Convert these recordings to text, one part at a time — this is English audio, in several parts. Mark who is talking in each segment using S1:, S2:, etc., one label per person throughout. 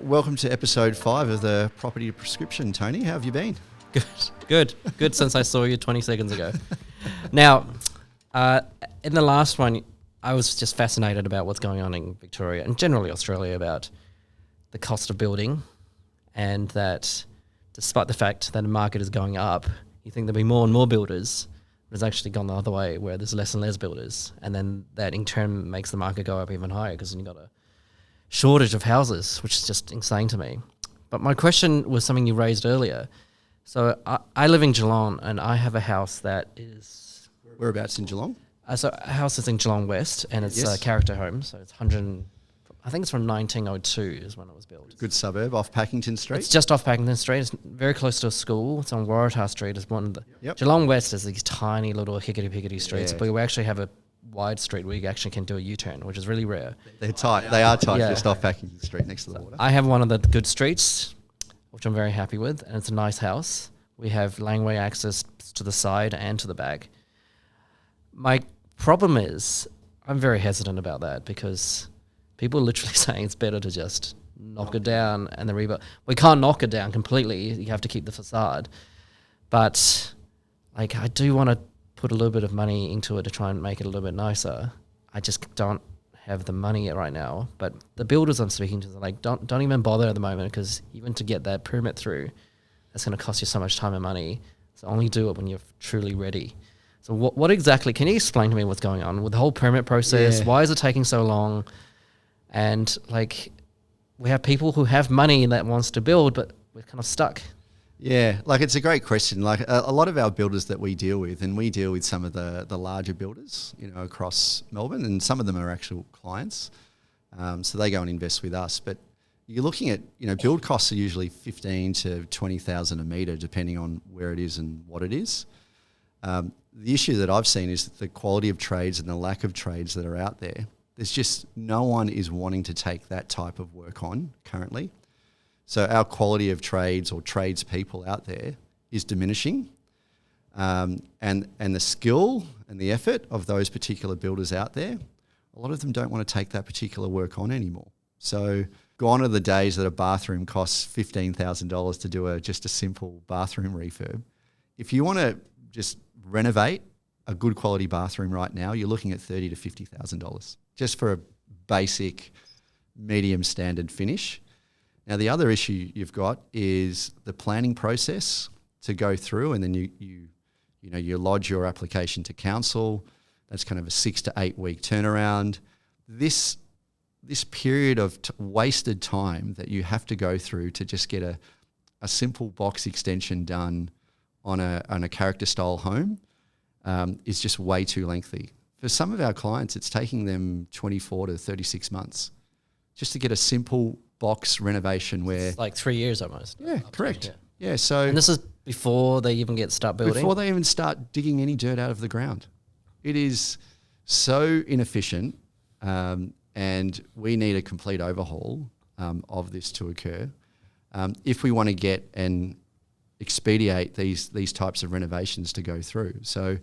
S1: welcome to episode 5 of the Property Prescription. Tony, how have you been?
S2: Good since I saw you 20 seconds ago. Now, in the last one, I was just fascinated about what's going on in Victoria and generally Australia about the cost of building, and that despite the fact that the market is going up, you think there'll be more and more builders, but it's actually gone the other way where there's less and less builders, and then that in turn makes the market go up even higher because then you've got a shortage of houses, which is just insane to me. But my question was something you raised earlier. So I live in Geelong, and I have a house that is...
S1: Whereabouts in Geelong?
S2: So a house is in Geelong West, and it's a character home. So it's I think it's from 1902 is when it was built.
S1: Good suburb off Packington Street.
S2: It's just off Packington Street. It's very close to a school. It's on Waratah Street. It's one of the... Geelong West is these tiny little hickety-pickety streets, but we actually have a wide street where you actually can do a U-turn, which is really rare.
S1: They're tight. They are tight, just off Packington Street next to the water.
S2: I have one of the good streets, which I'm very happy with, and it's a nice house. We have laneway access to the side and to the back. My problem is I'm very hesitant about that because people are literally saying it's better to just knock it down and then rebuild. We can't knock it down completely. You have to keep the facade. But I do want to put a little bit of money into it to try and make it a little bit nicer. I just don't have the money right now. But the builders I'm speaking to are like, don't even bother at the moment, because even to get that permit through, that's going to cost you so much time and money. So only do it when you're truly ready. So what exactly, can you explain to me what's going on with the whole permit process? Yeah. Why is it taking so long? And we have people who have money that wants to build, but we're kind of stuck.
S1: Yeah, it's a great question. A lot of our builders that we deal with, and we deal with some of the larger builders, across Melbourne, and some of them are actual clients. So they go and invest with us. But you're looking at, build costs are usually 15 to 20,000 a metre, depending on where it is and what it is. The issue that I've seen is the quality of trades and the lack of trades that are out there. There's just no one is wanting to take that type of work on currently. So our quality of trades or tradespeople out there is diminishing, and the skill and the effort of those particular builders out there, a lot of them don't want to take that particular work on anymore. So gone are the days that a bathroom costs $15,000 to do just a simple bathroom refurb. If you want to just renovate a good quality bathroom right now, you're looking at $30,000 to $50,000 just for a basic medium standard finish. Now, the other issue you've got is the planning process to go through, and then you lodge your application to council. That's kind of a 6 to 8 week turnaround. This period of wasted time that you have to go through to just get a simple box extension done on a character style home is just way too lengthy. For some of our clients, it's taking them 24 to 36 months just to get a simple box renovation where...
S2: It's like 3 years almost.
S1: Yeah, correct. Yeah, so...
S2: And this is before they even start building?
S1: Before they even start digging any dirt out of the ground. It is so inefficient, and we need a complete overhaul of this to occur if we want to get and expedite these types of renovations to go through. So,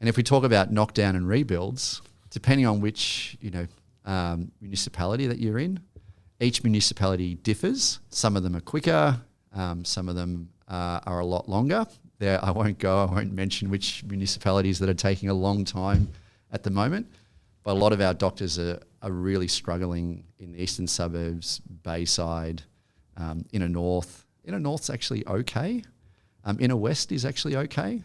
S1: and if we talk about knockdown and rebuilds, depending on which municipality that you're in, each municipality differs. Some of them are quicker, some of them are a lot longer. I won't mention which municipalities that are taking a long time at the moment, but a lot of our doctors are really struggling in the eastern suburbs, Bayside, inner north. Inner north's actually okay. Inner west is actually okay.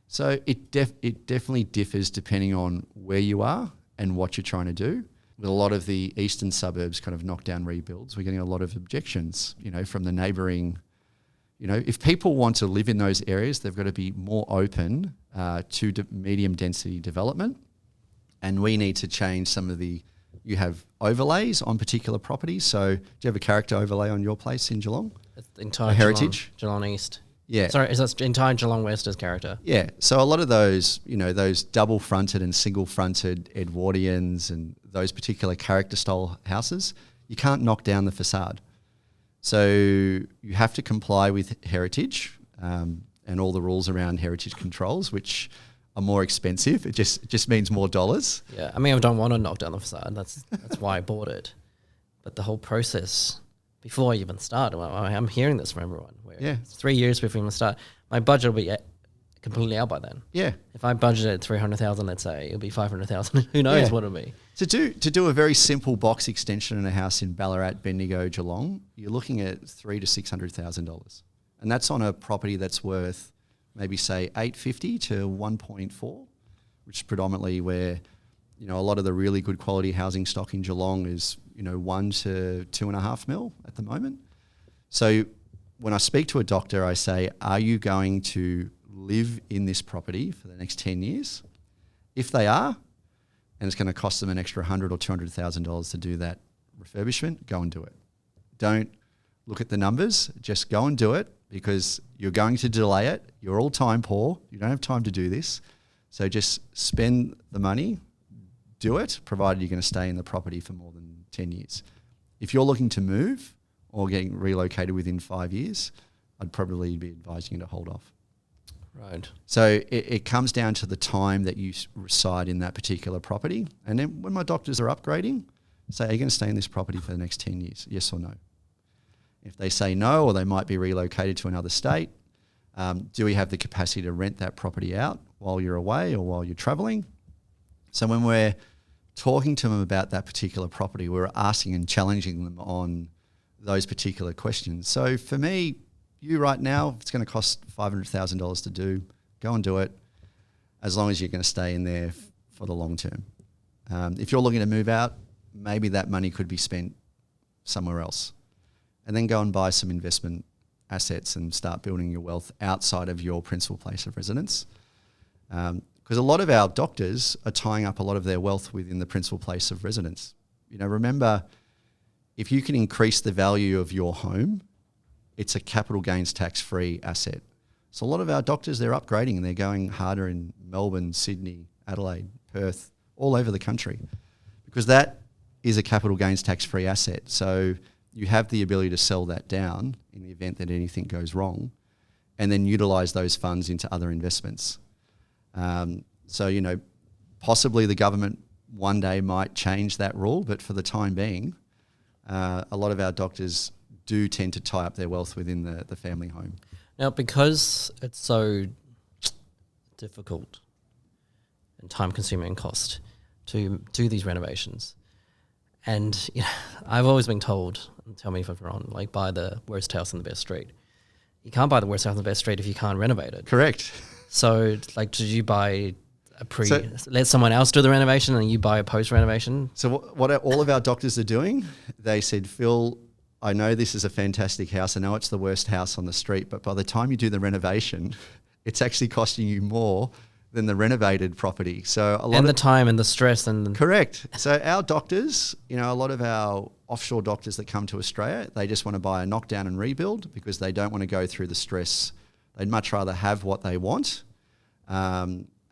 S1: So it definitely differs depending on where you are and what you're trying to do. With a lot of the eastern suburbs kind of knockdown rebuilds, we're getting a lot of objections, from the neighbouring. If people want to live in those areas, they've got to be more open to medium density development. And we need to change some of you have overlays on particular properties. So do you have a character overlay on your place in Geelong?
S2: It's the entire
S1: heritage?
S2: Geelong East.
S1: Yeah.
S2: Sorry, is that entire Geelong West as character?
S1: Yeah. So a lot of those, those double fronted and single fronted Edwardians and those particular character style houses, you can't knock down the facade. So you have to comply with heritage and all the rules around heritage controls, which are more expensive. It just means more dollars.
S2: Yeah. I mean, I don't want to knock down the facade. That's why I bought it. But the whole process before I even start. I'm hearing this from everyone. Where
S1: Yeah.
S2: 3 years before I even start, my budget will be completely out by then.
S1: Yeah.
S2: If I budgeted 300,000, let's say, it'll be 500,000. Who knows
S1: Yeah.
S2: what it'll be?
S1: To do a very simple box extension in a house in Ballarat, Bendigo, Geelong, you're looking at $300,000 to $600,000, and that's on a property that's worth maybe say 850 to 1.4, which is predominantly where a lot of the really good quality housing stock in Geelong is 1 to 2.5 mil at the moment. So when I speak to a doctor, I say, "Are you going to live in this property for the next 10 years?" If they are, and it's going to cost them an extra $100,000 or $200,000 to do that refurbishment, go and do it. Don't look at the numbers, just go and do it, because you're going to delay it. You're all time poor. You don't have time to do this. So just spend the money, do it, provided you're going to stay in the property for more than 10 years. If you're looking to move or getting relocated within 5 years, I'd probably be advising you to hold off.
S2: Right.
S1: So it comes down to the time that you reside in that particular property. And then when my doctors are upgrading, say, "Are you going to stay in this property for the next 10 years? Yes or no?" If they say no, or they might be relocated to another state, do we have the capacity to rent that property out while you're away or while you're travelling? So when we're talking to them about that particular property, we're asking and challenging them on those particular questions. So for me, you right now, it's going to cost $500,000 to do, go and do it, as long as you're going to stay in there for the long term. If you're looking to move out, maybe that money could be spent somewhere else. And then go and buy some investment assets and start building your wealth outside of your principal place of residence. Because a lot of our doctors are tying up a lot of their wealth within the principal place of residence. Remember, if you can increase the value of your home, it's a capital gains tax-free asset. So a lot of our doctors, they're upgrading and they're going harder in Melbourne, Sydney, Adelaide, Perth, all over the country, because that is a capital gains tax-free asset. So you have the ability to sell that down in the event that anything goes wrong, and then utilise those funds into other investments. So possibly the government one day might change that rule, but for the time being, a lot of our doctors do tend to tie up their wealth within the family home.
S2: Now, because it's so difficult and time-consuming and cost to do these renovations, and I've always been told, and tell me if I'm wrong, like, buy the worst house in the best street. You can't buy the worst house in the best street if you can't renovate it.
S1: Correct.
S2: So, like, did you buy let someone else do the renovation and you buy a post-renovation?
S1: So what all of our doctors are doing, they said, "Phil, I know this is a fantastic house. I know it's the worst house on the street, but by the time you do the renovation, it's actually costing you more than the renovated property." So a lot
S2: and the time and the stress and
S1: correct. So our doctors, a lot of our offshore doctors that come to Australia, they just want to buy a knockdown and rebuild because they don't want to go through the stress. They'd much rather have what they want.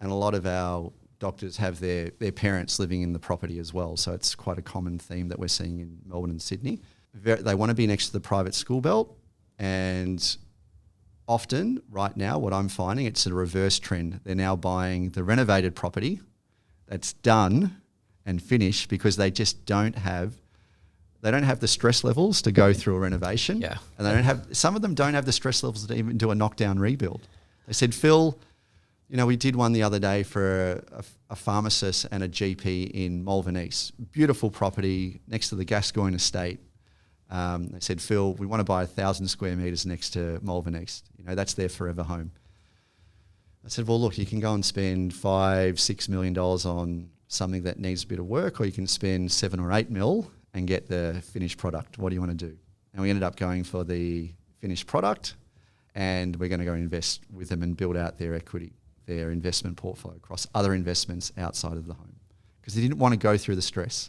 S1: And a lot of our doctors have their parents living in the property as well. So it's quite a common theme that we're seeing in Melbourne and Sydney. They want to be next to the private school belt, and often right now what I'm finding, it's a reverse trend. They're now buying the renovated property that's done and finished because they just don't have the stress levels to go through a renovation.
S2: Yeah.
S1: And some of them don't have the stress levels to even do a knockdown rebuild. They said, "Phil, we did one the other day for a pharmacist and a GP in Malvern East. Beautiful property next to the Gascoyne estate. They said, "Phil, we want to buy 1,000 square metres next to Malvern East. That's their forever home." I said, "Well, look, you can go and spend $5-6 million on something that needs a bit of work, or you can spend 7 or 8 mil and get the finished product. What do you want to do?" And we ended up going for the finished product, and we're going to go invest with them and build out their equity, their investment portfolio across other investments outside of the home, because they didn't want to go through the stress.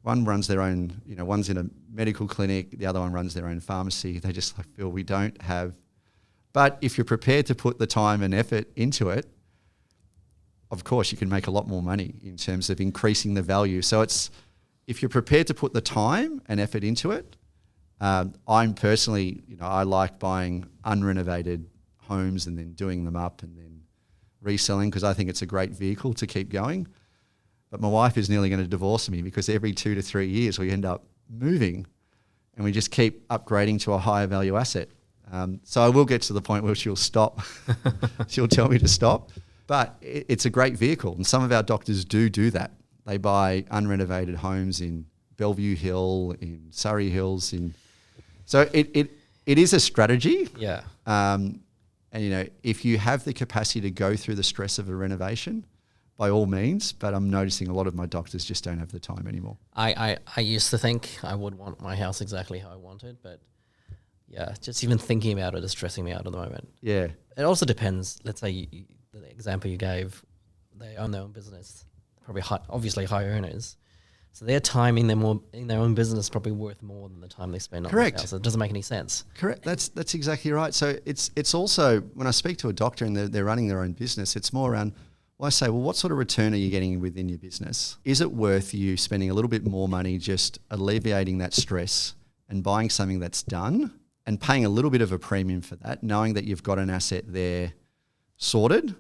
S1: One runs their own, one's in a medical clinic, the other one runs their own pharmacy. They just feel we don't have. But if you're prepared to put the time and effort into it, of course you can make a lot more money in terms of increasing the value. So if you're prepared to put the time and effort into it, I'm personally, I like buying unrenovated homes and then doing them up and then reselling, because I think it's a great vehicle to keep going. But my wife is nearly going to divorce me because every 2 to 3 years we end up moving. and we just keep upgrading to a higher value asset. So I will get to the point where she'll stop. She'll tell me to stop. But it's a great vehicle, and some of our doctors do that. They buy unrenovated homes in Bellevue Hill, in Surrey Hills. So it is a strategy.
S2: Yeah.
S1: And, if you have the capacity to go through the stress of a renovation, by all means, but I'm noticing a lot of my doctors just don't have the time anymore.
S2: I used to think I would want my house exactly how I wanted, but yeah, just even thinking about it is stressing me out at the moment.
S1: Yeah.
S2: It also depends. Let's say the example you gave, they own their own business, probably obviously high earners. So their time in their own business is probably worth more than the time they spend on the house. So it doesn't make any sense.
S1: Correct. That's exactly right. So it's also, when I speak to a doctor and they're running their own business, it's more around, I say, well, what sort of return are you getting within your business? Is it worth you spending a little bit more money just alleviating that stress and buying something that's done and paying a little bit of a premium for that, knowing that you've got an asset there sorted?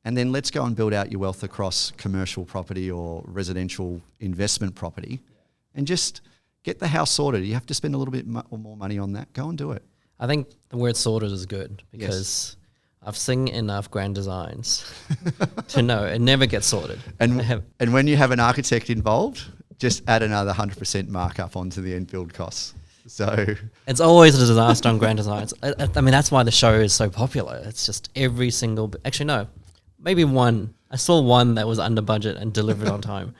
S1: And then let's go and build out your wealth across commercial property or residential investment property and just get the house sorted. You have to spend a little bit more money on that. Go and do it.
S2: I think the word sorted is good because I've seen enough grand designs to know it never gets sorted.
S1: And when you have an architect involved, just add another 100% markup onto the end build costs. So
S2: it's always a disaster on grand designs. I mean, that's why the show is so popular. It's just every single... Actually, no. Maybe one. I saw one that was under budget and delivered on time.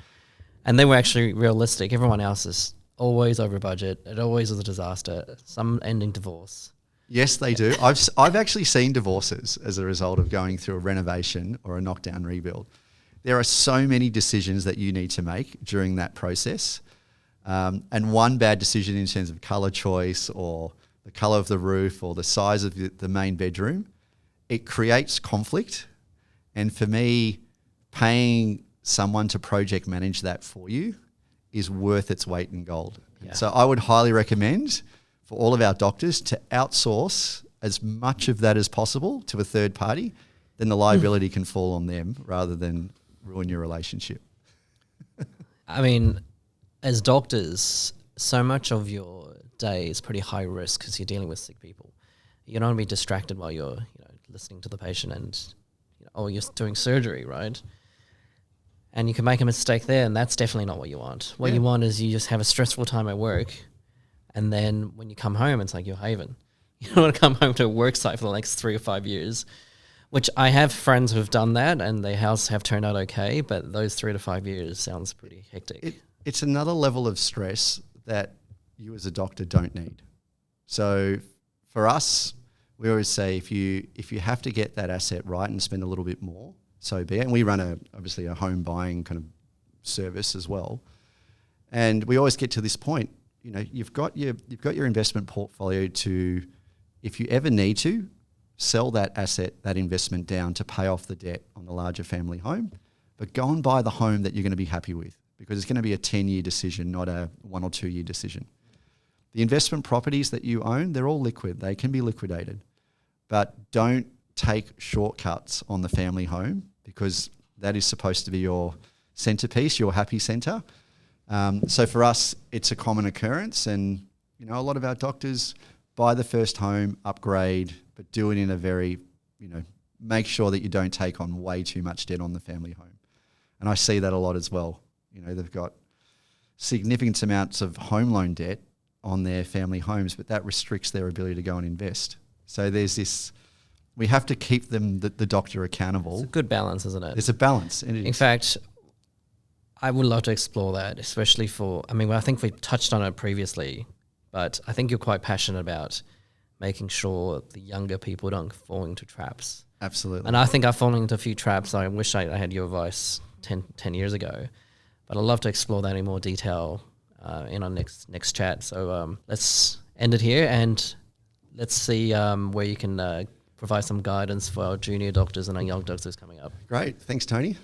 S2: And they were actually realistic. Everyone else is always over budget. It always is a disaster. Some ending divorce.
S1: Yes, they do. I've actually seen divorces as a result of going through a renovation or a knockdown rebuild. There are so many decisions that you need to make during that process. And one bad decision in terms of colour choice or the colour of the roof or the size of the main bedroom, it creates conflict. And for me, paying someone to project manage that for you is worth its weight in gold. Yeah. So I would highly recommend for all of our doctors to outsource as much of that as possible to a third party. Then the liability can fall on them rather than ruin your relationship.
S2: I mean, as doctors, so much of your day is pretty high risk because you're dealing with sick people. You don't want to be distracted while you're listening to the patient and... you're doing surgery, right? And you can make a mistake there, and that's definitely not what you want. What you want is you just have a stressful time at work, and then when you come home, it's like your haven. You don't want to come home to a work site for the next 3 or 5 years, which I have friends who've done that, and their house have turned out okay, but those 3 to 5 years sounds pretty hectic.
S1: It's another level of stress that you as a doctor don't need. So for us, we always say if you have to get that asset right and spend a little bit more, so be it. And we run obviously a home buying kind of service as well. And we always get to this point, you've got your investment portfolio to, if you ever need to, sell that asset, that investment down to pay off the debt on the larger family home, but go and buy the home that you're going to be happy with because it's going to be a 10-year decision, not a 1 or 2 year decision. The investment properties that you own, they're all liquid. They can be liquidated. But don't take shortcuts on the family home because that is supposed to be your centerpiece, your happy center. So for us, it's a common occurrence. And, a lot of our doctors buy the first home, upgrade, but do it in a very, make sure that you don't take on way too much debt on the family home. And I see that a lot as well. They've got significant amounts of home loan debt on their family homes, but that restricts their ability to go and invest. So there's this, we have to keep the doctor accountable.
S2: It's a good balance, isn't it?
S1: It's a balance.
S2: In fact, I would love to explore that, especially I think we touched on it previously, but I think you're quite passionate about making sure the younger people don't fall into traps.
S1: Absolutely.
S2: And I think I've fallen into a few traps. I wish I had your advice 10 years ago, but I'd love to explore that in more detail in our next chat. So let's end it here and let's see where you can provide some guidance for our junior doctors and our young doctors coming up.
S1: Great. Thanks, Tony.